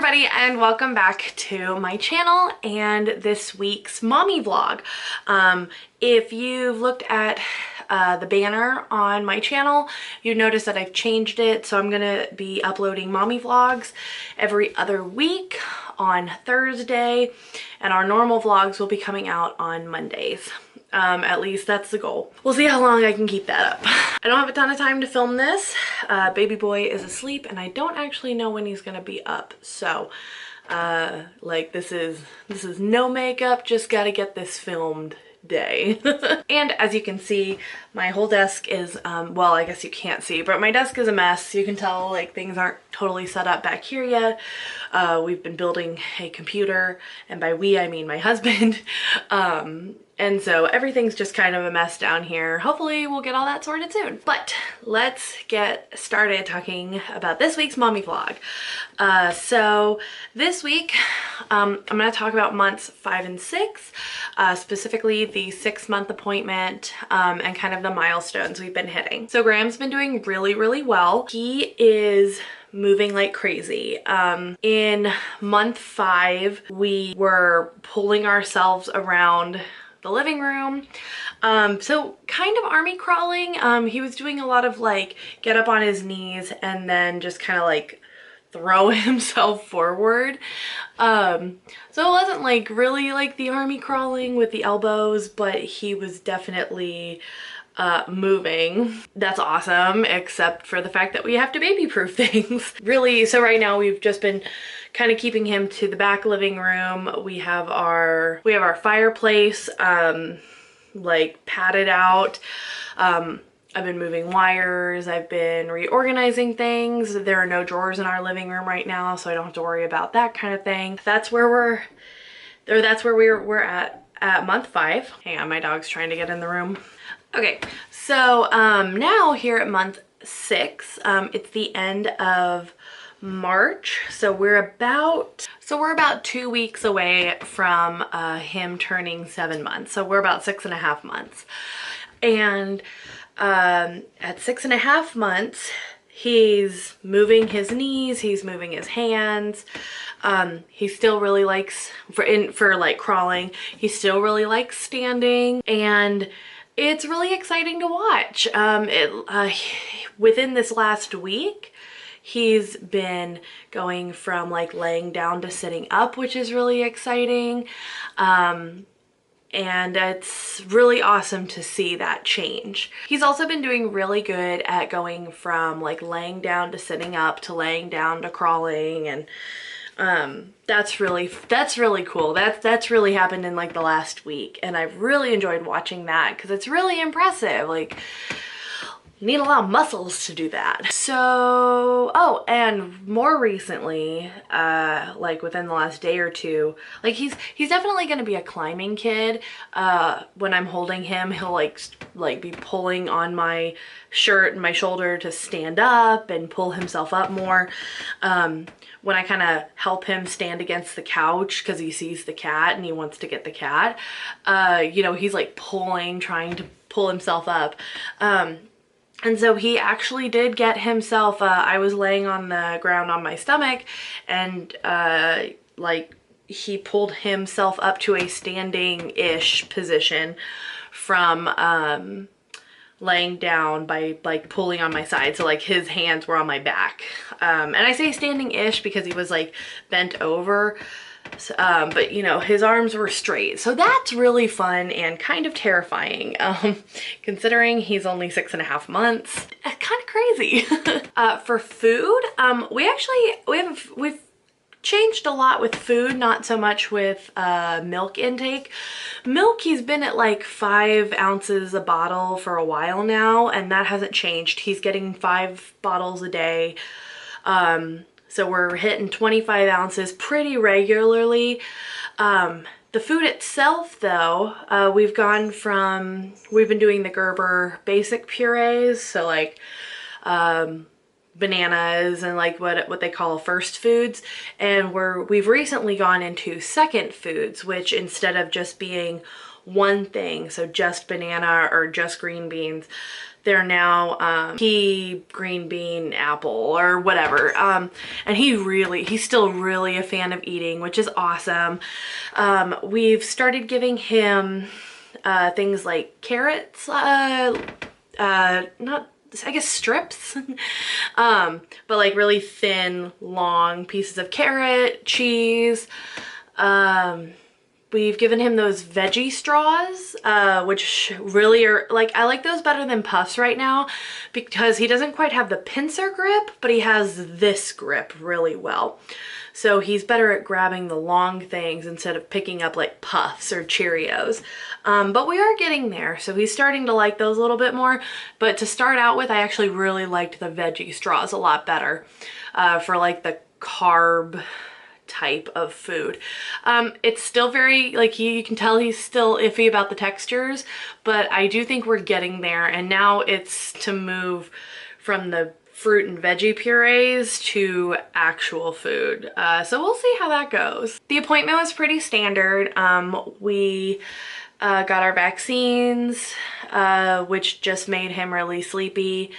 everybody and welcome back to my channel and this week's mommy vlog. If you've looked at the banner on my channel, you notice that I've changed it, so I'm gonna be uploading mommy vlogs every other week on Thursday, and our normal vlogs will be coming out on Mondays. At least that's the goal. We'll see how long I can keep that up. I don't have a ton of time to film this. Baby boy is asleep and I don't actually know when he's gonna be up. So like this is no makeup, just gotta get this filmed day. And as you can see, my whole desk is well, I guess you can't see, but my desk is a mess. You can tell like things aren't totally set up back here yet. We've been building a computer, and by we I mean my husband. And so everything's just kind of a mess down here. Hopefully we'll get all that sorted soon. But let's get started talking about this week's mommy vlog. So this week, I'm gonna talk about months 5 and 6, specifically the 6-month appointment, and kind of the milestones we've been hitting. So Graham's been doing really well. He is moving like crazy. In month 5, we were pulling ourselves around the living room. So kind of army crawling. He was doing a lot of like get up on his knees and then just kind of like throw himself forward. So it wasn't like really like the army crawling with the elbows, but he was definitely moving. That's awesome, except for the fact that we have to baby proof things. Really, so right now we've just been kind of keeping him to the back living room. We have our fireplace like padded out. I've been moving wires, I've been reorganizing things. There are no drawers in our living room right now, so I don't have to worry about that kind of thing. That's where we're at month 5. Hang on, my dog's trying to get in the room. Okay, so now here at month 6, it's the end of March, so we're about 2 weeks away from him turning 7 months. So we're about 6.5 months, and at 6.5 months, he's moving his knees, he's moving his hands. He still really likes for like crawling. He still really likes standing, and it's really exciting to watch. Within this last week, he's been going from like laying down to sitting up, which is really exciting. And it's really awesome to see that change. He's also been doing really good at going from like laying down to sitting up to laying down to crawling, and that's really cool. That's really happened in like the last week, and I've really enjoyed watching that because it's really impressive. Like, you need a lot of muscles to do that. So, oh, and more recently, like within the last day or two, like he's definitely going to be a climbing kid. When I'm holding him, he'll like be pulling on my shirt and my shoulder to stand up and pull himself up more. When I kind of help him stand against the couch because he sees the cat and he wants to get the cat, you know, he's like trying to pull himself up. And so he actually did get himself, I was laying on the ground on my stomach, and like he pulled himself up to a standing-ish position from laying down by like pulling on my side. So like his hands were on my back. And I say standing-ish because he was like bent over. But you know, his arms were straight. So that's really fun and kind of terrifying, considering he's only 6.5 months. Kind of crazy. For food, we've changed a lot with food, not so much with milk intake. Milk, he's been at like 5 ounces a bottle for a while now, and that hasn't changed. He's getting 5 bottles a day. So we're hitting 25 ounces pretty regularly. The food itself though, we've been doing the Gerber basic purees, so like bananas and like what they call first foods, and we've recently gone into second foods, which instead of just being one thing, so just banana or just green beans. They're now pea, green bean, apple, or whatever. And he's still really a fan of eating, which is awesome. We've started giving him things like carrots, not, I guess, strips, but like really thin, long pieces of carrot, cheese. We've given him those veggie straws, which really are, like, I like those better than puffs right now because he doesn't quite have the pincer grip, but he has this grip really well. So he's better at grabbing the long things instead of picking up like puffs or Cheerios. But we are getting there. So he's starting to like those a little bit more. But to start out with, I actually really liked the veggie straws a lot better for like the carb type of food. It's still very, like, you can tell he's still iffy about the textures, but I do think we're getting there. And now it's to move from the fruit and veggie purees to actual food. So we'll see how that goes. The appointment was pretty standard. We got our vaccines, which just made him really sleepy.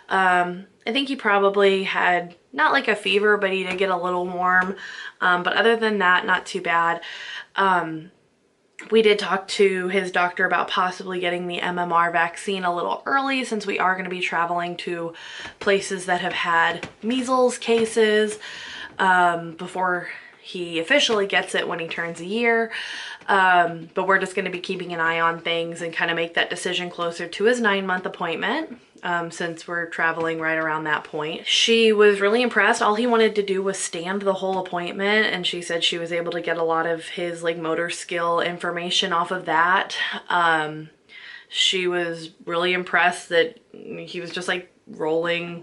I think he probably had not like a fever, but he did get a little warm. But other than that, not too bad. We did talk to his doctor about possibly getting the MMR vaccine a little early since we are going to be traveling to places that have had measles cases before he officially gets it when he turns a year. But we're just going to be keeping an eye on things and kind of make that decision closer to his 9-month appointment. Since we're traveling right around that point. She was really impressed. All he wanted to do was stand the whole appointment, and she said she was able to get a lot of his like motor skill information off of that. She was really impressed that he was just like rolling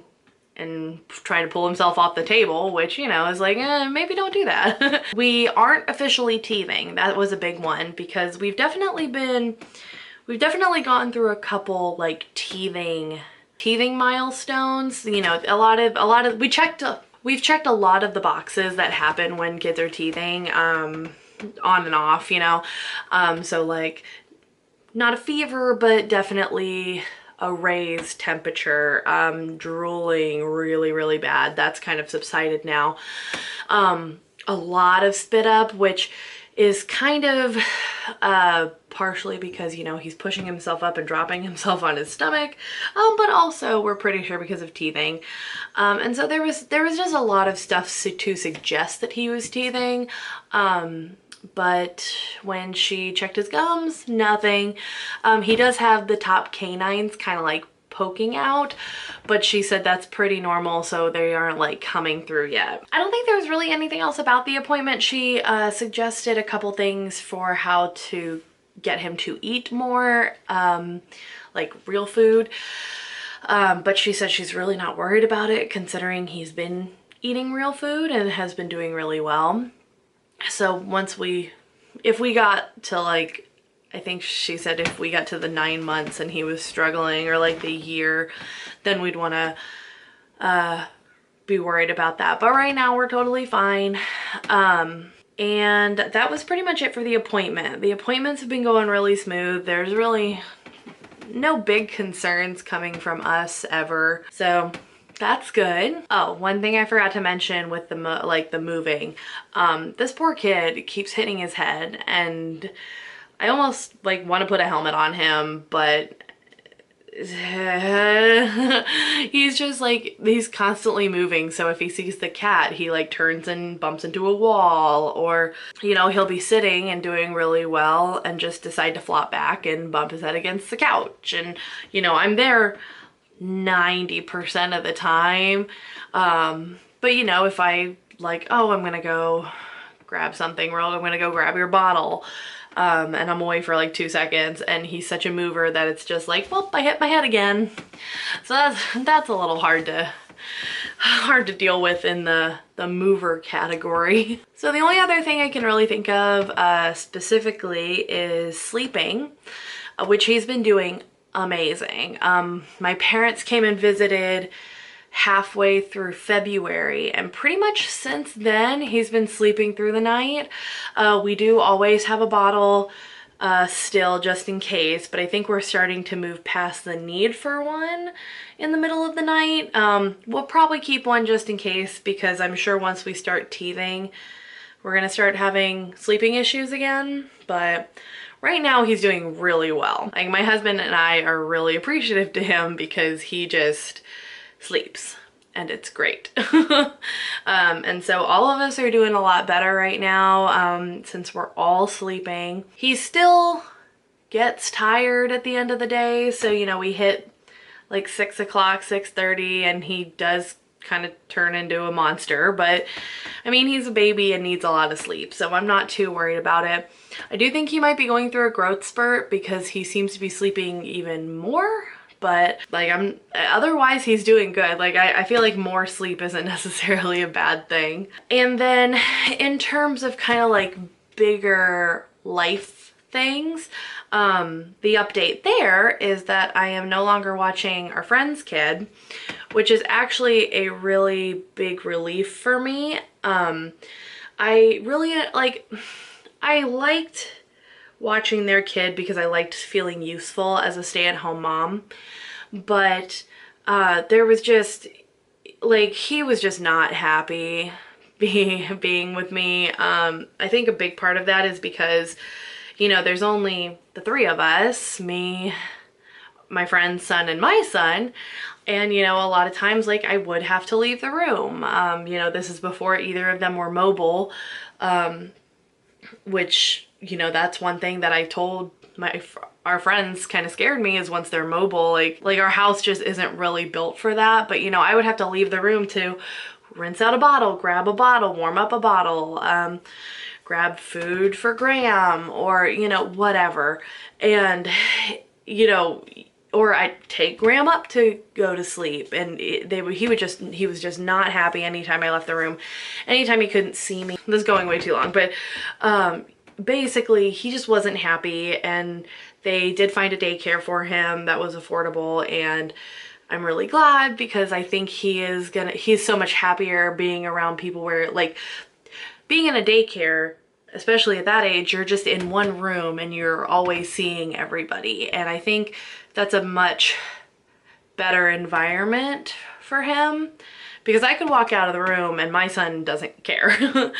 and trying to pull himself off the table, which, you know, is like, maybe don't do that. We aren't officially teething. That was a big one because we've definitely gone through a couple like teething milestones. You know, we've checked a lot of the boxes that happen when kids are teething, on and off, you know. So like not a fever, but definitely a raised temperature, drooling really, really bad. That's kind of subsided now. A lot of spit up, which is kind of partially because, you know, he's pushing himself up and dropping himself on his stomach, but also we're pretty sure because of teething. And so there was just a lot of stuff to suggest that he was teething. But when she checked his gums, nothing. He does have the top canines kind of like poking out, but she said that's pretty normal, so they aren't like coming through yet. I don't think there was really anything else about the appointment. She suggested a couple things for how to get him to eat more, like real food, but she said she's really not worried about it considering he's been eating real food and has been doing really well. So if we got to like, I think she said if we got to the 9 months and he was struggling, or like the year, then we'd want to be worried about that. But right now we're totally fine. And that was pretty much it for the appointment. The appointments have been going really smooth. There's really no big concerns coming from us ever. So that's good. Oh, one thing I forgot to mention with the moving. This poor kid keeps hitting his head, and I almost like want to put a helmet on him, but he's just like, he's constantly moving. So if he sees the cat, he like turns and bumps into a wall, or, you know, he'll be sitting and doing really well and just decide to flop back and bump his head against the couch. And, you know, I'm there 90% of the time. But you know, if I like, oh, I'm gonna go grab something, or I'm gonna go grab your bottle, and I'm away for like 2 seconds, and he's such a mover that it's just like, well, I hit my head again. So that's a little hard to deal with in the mover category. So the only other thing I can really think of specifically is sleeping, which he's been doing amazing. My parents came and visited halfway through February, and pretty much since then he's been sleeping through the night. We do always have a bottle still just in case, but I think we're starting to move past the need for one in the middle of the night. We'll probably keep one just in case, because I'm sure once we start teething, we're gonna start having sleeping issues again. But right now he's doing really well. Like, my husband and I are really appreciative to him because he just sleeps and it's great. And so all of us are doing a lot better right now, since we're all sleeping. He still gets tired at the end of the day. So, you know, we hit like 6 o'clock, 6:30, and he does kind of turn into a monster. But I mean, he's a baby and needs a lot of sleep, so I'm not too worried about it. I do think he might be going through a growth spurt because he seems to be sleeping even more. But like, otherwise he's doing good. Like, I feel like more sleep isn't necessarily a bad thing. And then in terms of kind of like bigger life things, the update there is that I am no longer watching Our Friend's Kid, which is actually a really big relief for me. I really I liked watching their kid because I liked feeling useful as a stay-at-home mom, but there was just like, he was just not happy being with me. I think a big part of that is because, you know, there's only the three of us, me, my friend's son, and my son. And, you know, a lot of times, like, I would have to leave the room. You know, this is before either of them were mobile, which, you know, that's one thing that I told our friends kind of scared me, is once they're mobile, like our house just isn't really built for that. But, you know, I would have to leave the room to rinse out a bottle, grab a bottle, warm up a bottle, grab food for Graham, or, you know, whatever. And, you know, or I'd take Graham up to go to sleep, and he was just not happy anytime I left the room, anytime he couldn't see me. This is going way too long, but basically he just wasn't happy, and they did find a daycare for him that was affordable, and I'm really glad, because I think he's so much happier being around people where, like, being in a daycare, especially at that age, you're just in one room and you're always seeing everybody. And I think that's a much better environment for him, because I could walk out of the room and my son doesn't care.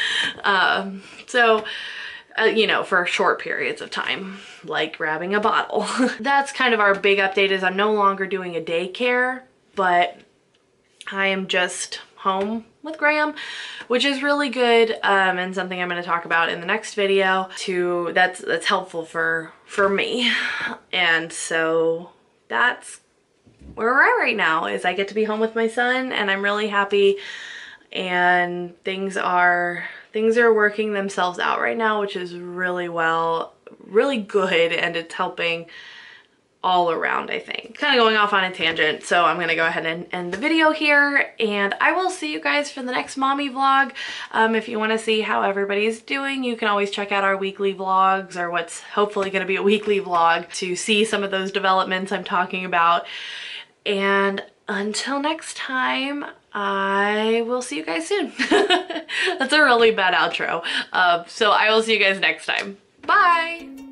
You know, for short periods of time, like grabbing a bottle. That's kind of our big update, is I'm no longer doing a daycare, but I am just home with Graham, which is really good, and something I'm going to talk about in the next video too. That's helpful for me. And so that's where we're at right now, is I get to be home with my son, and I'm really happy, and things are working themselves out right now, which is really good, and it's helping all around, I think. Kind of going off on a tangent, so I'm gonna go ahead and end the video here, and I will see you guys for the next mommy vlog. If you want to see how everybody's doing, you can always check out our weekly vlogs, or what's hopefully going to be a weekly vlog, to see some of those developments I'm talking about. And until next time, I will see you guys soon. That's a really bad outro. So I will see you guys next time. Bye!